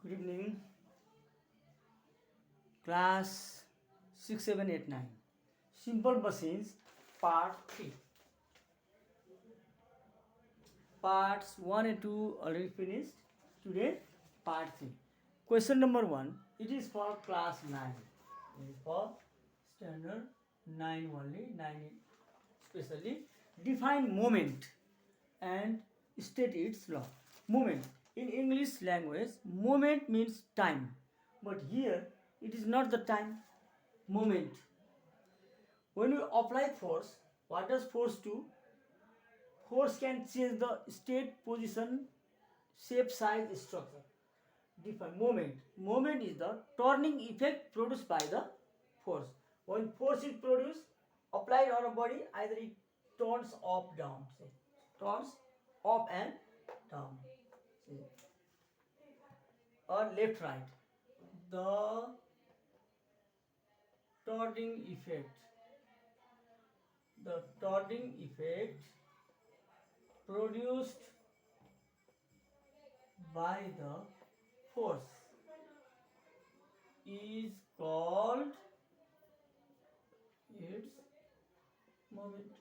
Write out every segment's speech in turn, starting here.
Good evening, class 6, 7, 8, 9. Simple machines, part 3. Parts 1 and 2 already finished. Today, part 3. Question number 1. It is for class 9. It is for standard 9 only, 9 especially. Define moment and state its law. Moment. In English language, moment means time. But here, it is not the time. Moment. When you apply force, what does force do? Force can change the state, position, shape, size, structure. Define moment. Moment is the turning effect produced by the force. When force is produced, applied on a body, either it turns up, down. Say, turns up and down. Say, or left, right. The turning effect. The turning effect produced by the force is called its moment.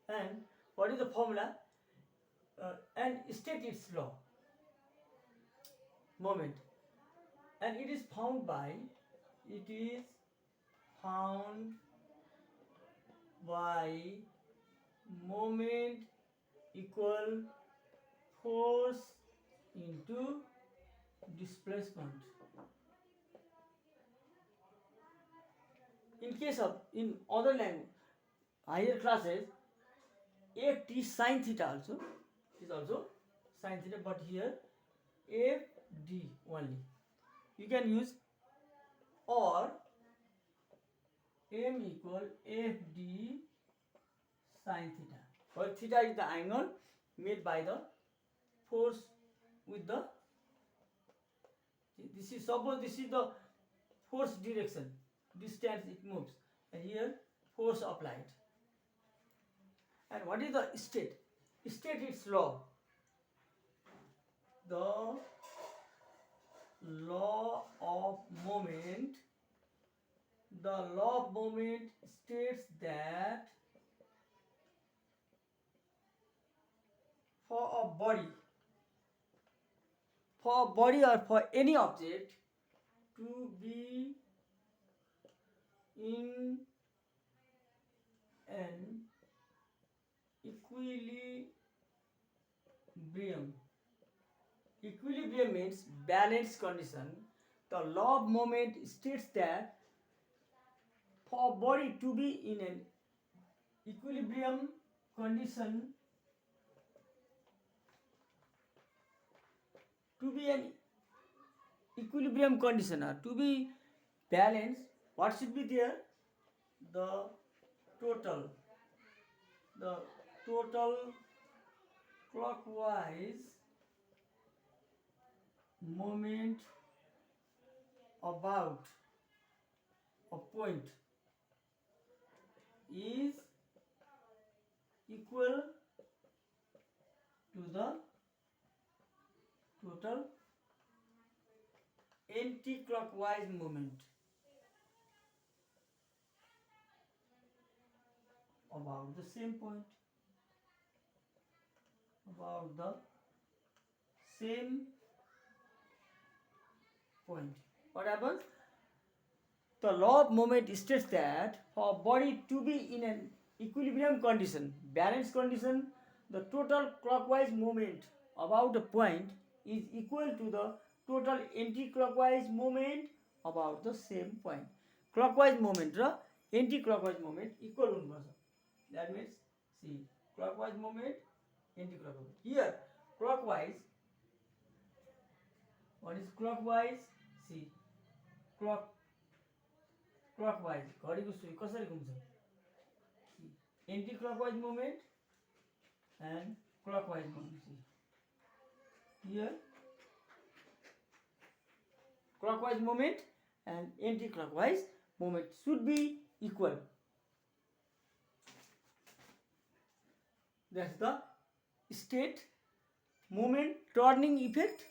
And what is the formula? And state its law. Moment. And it is found by moment equal force into displacement. In case of in other language, higher classes, ft sine theta also is also sine theta, but here fd only. You can use or m equal fd sine theta, where theta is the angle made by the force with the, this is, suppose this is the force direction, distance it moves, and here force applied. And what is the state? State its law. The law of moment. The law of moment states that for a body or for any object to be in an equilibrium. Equilibrium means balanced condition. The law of moment states that for a body to be in an equilibrium condition, to be balanced, what should be there? The total clockwise moment about a point is equal to the total anti-clockwise moment about the same point, about the same point. What happens? The law of moment states that for a body to be in an equilibrium condition, balanced condition, the total clockwise moment about a point is equal to the total anti-clockwise moment about the same point. Clockwise moment raw anti-clockwise moment equal हुनुपर्छ. That means, see, clockwise moment, anti-clockwise. Here, clockwise, what is clockwise? See, clockwise, घडीको सुई कसरी घुम्छ? Anti-clockwise movement and clockwise movement. See, here clockwise movement and anti-clockwise movement should be equal. That's the state moment turning effect.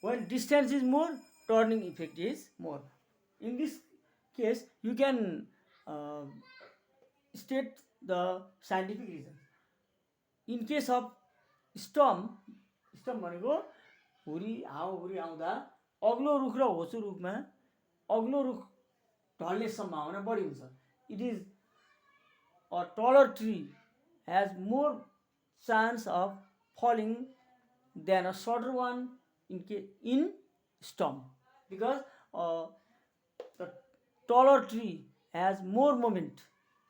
When distance is more, turning effect is more. In this case, you can uh, state the scientific reason. In case of storm, storm भनेको हुरी हावाहुरी आउँदा अग्लो रुख र होचो रुखमा अग्लो रुख ढल्ने सम्भावना बढी हुन्छ. It is a taller tree has more chance of falling than a shorter one in storm, because the taller tree has more moment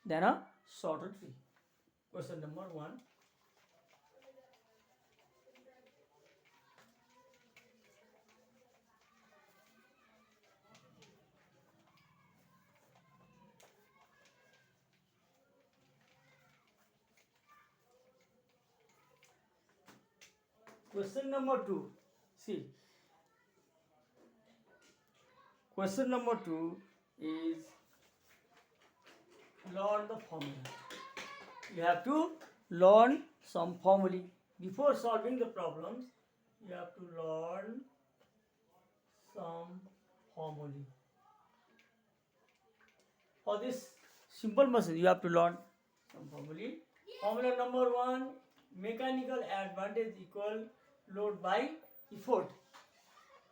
than a shorter tree. Question number 1. Question number 2. See, question number 2 is learn the formula. You have to learn some formulae. Before solving the problems, you have to learn some formulae. For this simple machine, you have to learn some formulae. Formula number 1, mechanical advantage equal load by effort.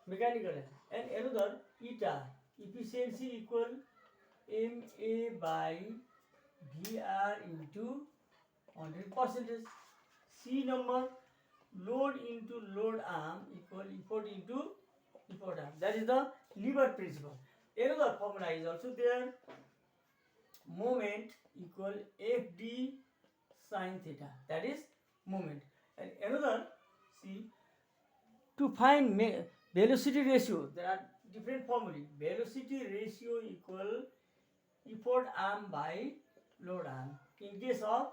Mechanical. And another, eta, efficiency equal MA by VR into 100%. C number, load into load arm equal effort into effort arm. That is the lever principle. Another formula is also there. Moment equal FD sin theta. That is moment. And another, see, to find velocity ratio, there are different formulae. Velocity ratio equal effort arm by load arm. In case of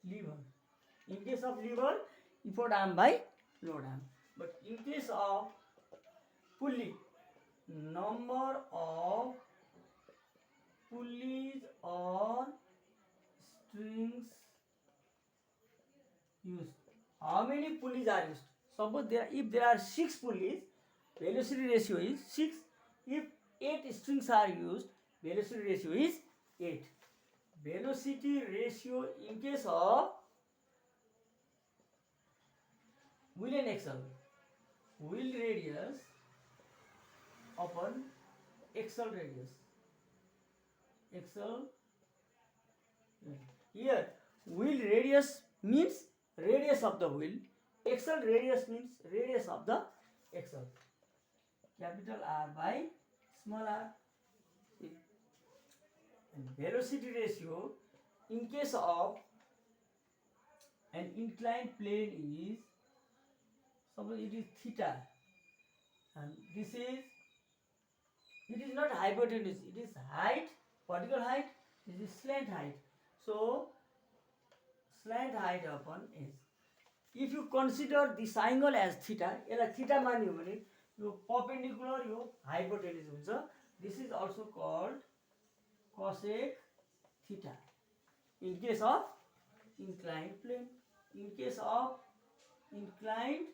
lever, effort arm by load arm. But in case of pulley, number of pulleys or strings used. How many pulleys are used? Suppose if there are 6 pulleys, velocity ratio is 6. If 8 strings are used, velocity ratio is 8. Velocity ratio in case of wheel and axle, wheel radius upon axle radius. Here wheel radius means radius of the wheel, axle radius means radius of the axle. Capital R by small r. And velocity ratio in case of an inclined plane is, suppose it is theta, and this is, it is not hypotenuse, it is height, vertical height, this is slant height. So slant height upon s. If you consider this angle as theta, यसलाई theta मान्यो भने यो perpendicular यो hypotenuse हुन्छ. This is also called cosec theta in case of inclined plane. In case of inclined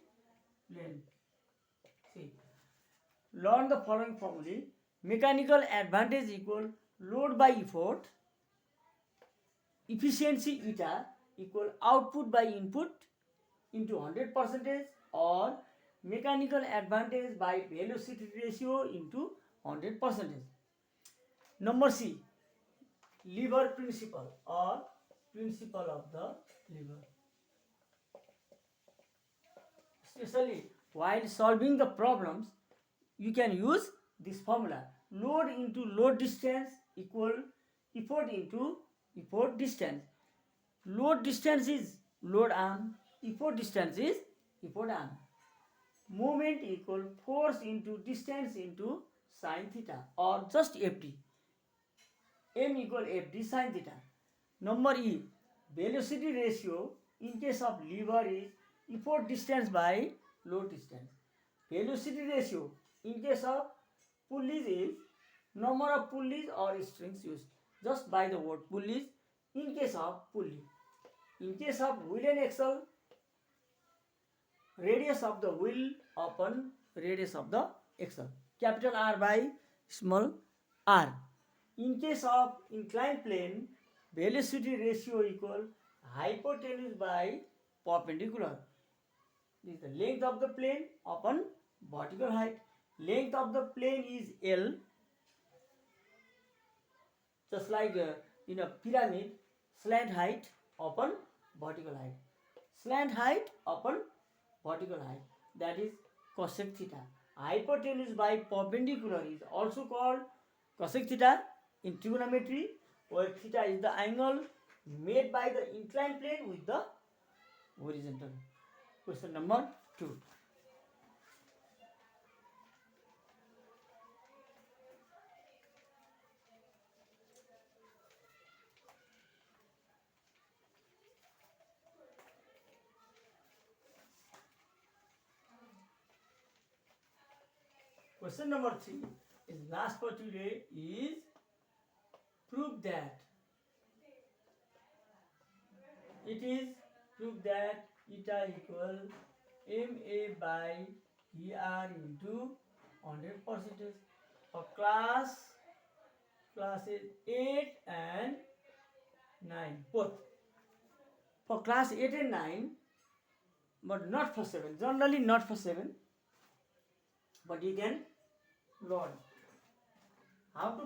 plane, see, learn the following formulae. Mechanical advantage equal load by effort, efficiency eta equal output by input into 100%, or mechanical advantage by velocity ratio into 100%. Number C, lever principle or principle of the lever. Especially while solving the problems, you can use this formula. Load into load distance equal effort into effort distance. Load distance is load arm, effort distance is effort arm. Moment equal force into distance into sin theta, or just FD. M equal FD sin theta. Number E, velocity ratio in case of lever is effort distance by load distance. Velocity ratio in case of pulleys is number of pulleys or strings used, just by the word pulleys in case of pulley. In case of wheel and axle, radius of the wheel upon radius of the axle. Capital R by small r. In case of inclined plane, velocity ratio equal hypotenuse by perpendicular. This is the length of the plane upon vertical height. Length of the plane is L. Just like in a pyramid, slant height upon vertical height. Slant height upon vertical height. That is cosec theta. Hypotenuse by perpendicular is also called cosec theta in trigonometry, where theta is the angle made by the inclined plane with the horizontal. Question number 2. Question number 3 is last for today is prove that eta equal ma by er into 100% for classes 8 and 9 both. For class 8 and 9, but not for 7. Generally not for 7. But you can learn how to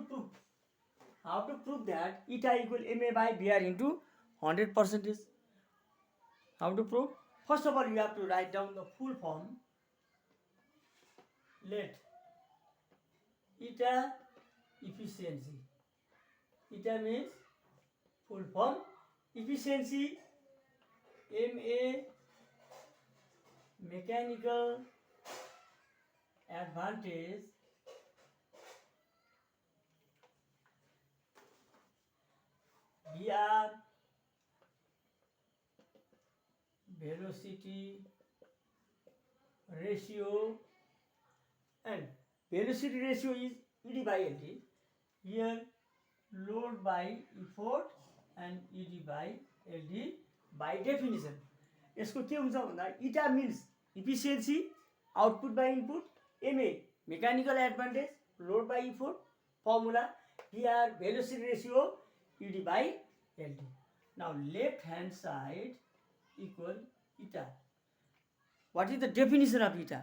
prove that eta equal ma by br into 100%. How to prove? First of all, you have to write down the full form. Let eta efficiency. Eta means full form. Efficiency ma mechanical advantage br velocity ratio, and velocity ratio is ed by lt. Here load by effort and ed by ld by definition. यसको के हुन्छ भन्दा eta means efficiency output by input, MA mechanical advantage load by effort, formula PR velocity ratio ED by LD. Now left hand side equal eta. What is the definition of eta?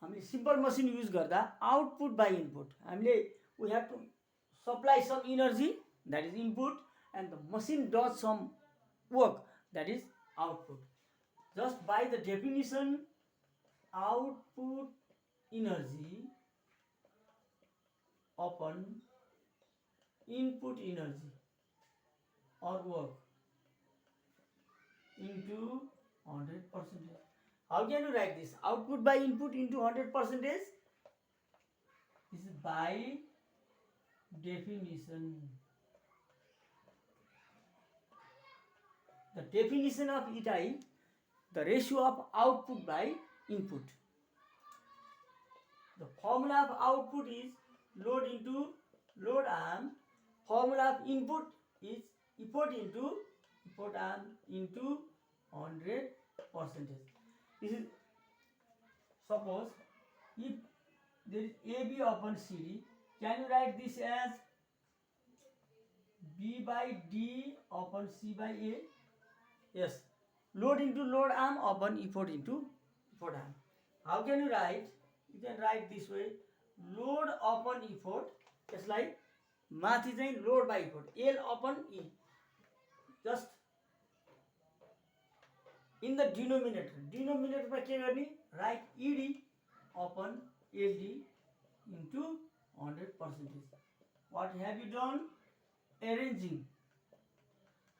हामीले simple machine use गर्दा output by input, हामीले we have to supply some energy, that is input, and the machine does some work, that is output. Just by the definition, output energy upon input energy or work into 100%. How can you write this? Output by input into 100% is by definition. The definition of eta is the ratio of output by input. The formula of output is load into load arm. Formula of input is effort into effort arm into 100%. This is, suppose if there is AB upon CD, can you write this as B by D upon C by A? Yes, load into load arm upon effort into effort arm. How can you write? You can write this way: load upon effort. It's like mathi chahi load by effort. L upon E. Just in the denominator. Denominator ma ke garne? Write ED upon LD into 100%. What have you done? Arranging.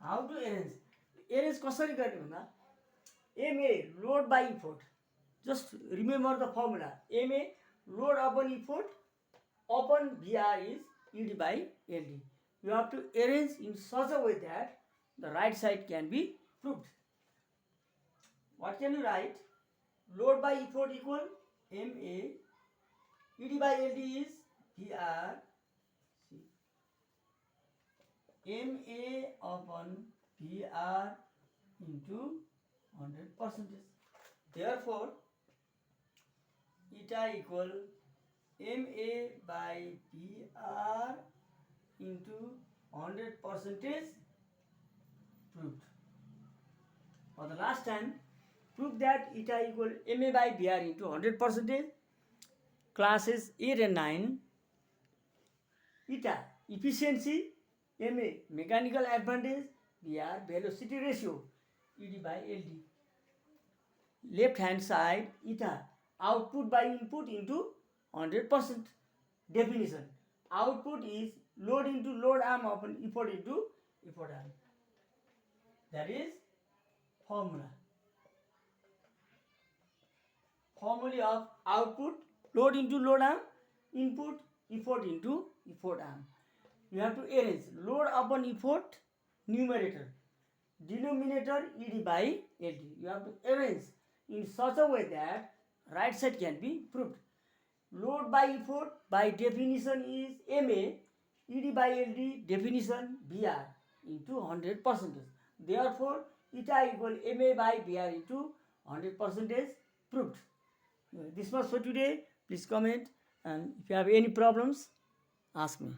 How to arrange? Arrange कसरी गर्ने भन्दा MA load by effort. Just remember the formula. MA load upon effort upon VR is ED by LD. You have to arrange in such a way that the right side can be proved. What can you write? Load by effort equal MA ED by LD is VR MA upon VR into 100%. Therefore, eta equal MA by BR into 100% proved. For the last time, prove that eta equal MA by BR into 100%. Classes 8 and 9. Eta efficiency, MA mechanical advantage, BR velocity ratio, ED by LD. Left hand side, eta output by input into 100%. Definition: output is load into load arm upon effort into effort arm. That is formula. Formula of output: load into load arm, input effort into effort arm. You have to arrange load upon effort numerator, denominator ED by LD. You have to arrange in such a way that right side can be proved. Load by effort by definition is MA, ED by LD definition BR into 100%. Therefore, eta equal MA by BR into 100% proved. This was for today. Please comment, and if you have any problems, ask me.